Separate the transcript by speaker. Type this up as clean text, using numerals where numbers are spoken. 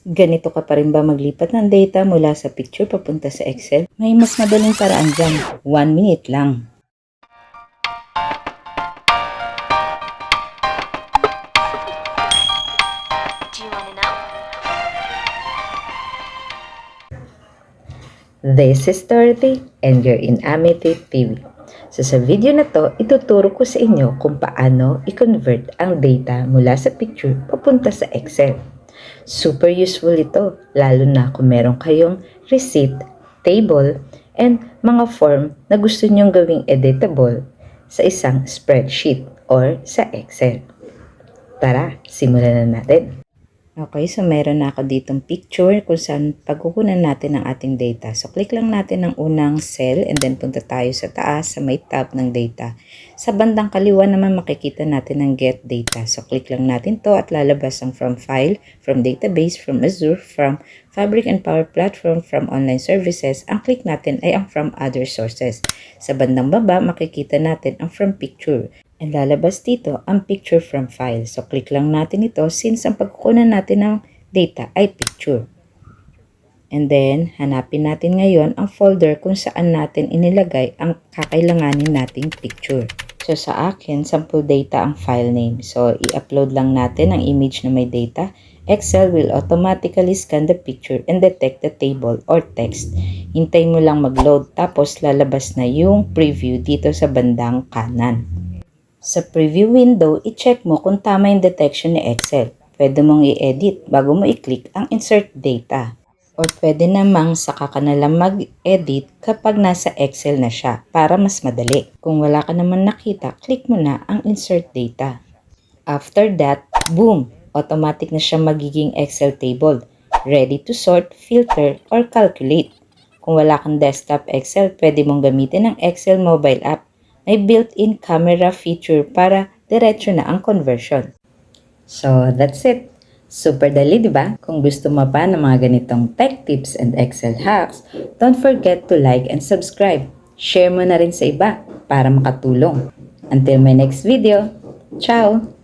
Speaker 1: Ganito ka pa rin ba maglipat ng data mula sa picture papunta sa Excel? May mas madaling paraan dyan. 1 minute lang.
Speaker 2: Do you want to know?
Speaker 1: This is Dorothy and you're in Amity TV. So sa video na to, ituturo ko sa inyo kung paano i-convert ang data mula sa picture papunta sa Excel. Super useful ito, lalo na kung meron kayong receipt, table, and mga form na gusto nyong gawing editable sa isang spreadsheet or sa Excel. Tara, simulan na natin. Okay, so meron na ako ditong picture kung saan pagkukunan natin ang ating data. So click lang natin ang unang cell and then punta tayo sa taas sa may tab ng data. Sa bandang kaliwa naman makikita natin ang get data. So click lang natin to at lalabas ang from file, from database, from Azure, from Fabric and Power Platform, from online services. Ang click natin ay ang from other sources. Sa bandang baba makikita natin ang from picture. And lalabas dito ang picture from file. So, click lang natin ito since ang pagkukunan natin ng data ay picture. And then, hanapin natin ngayon ang folder kung saan natin inilagay ang kakailanganin nating picture. So, sa akin, sample data ang file name. So, i-upload lang natin ang image na may data. Excel will automatically scan the picture and detect the table or text. Hintay mo lang mag-load tapos lalabas na yung preview dito sa bandang kanan. Sa preview window, i-check mo kung tama yung detection ni Excel. Pwede mong i-edit bago mo i-click ang insert data. Or pwede namang saka ka na lang mag-edit kapag nasa Excel na siya para mas madali. Kung wala ka naman nakita, click mo na ang insert data. After that, boom! Automatic na siya magiging Excel table. Ready to sort, filter, or calculate. Kung wala kang desktop Excel, pwede mong gamitin ang Excel mobile app. May built-in camera feature para diretso na ang conversion. So, that's it. Super dali, di ba? Kung gusto mo pa ng mga ganitong tech tips and Excel hacks, don't forget to like and subscribe. Share mo na rin sa iba para makatulong. Until my next video, ciao!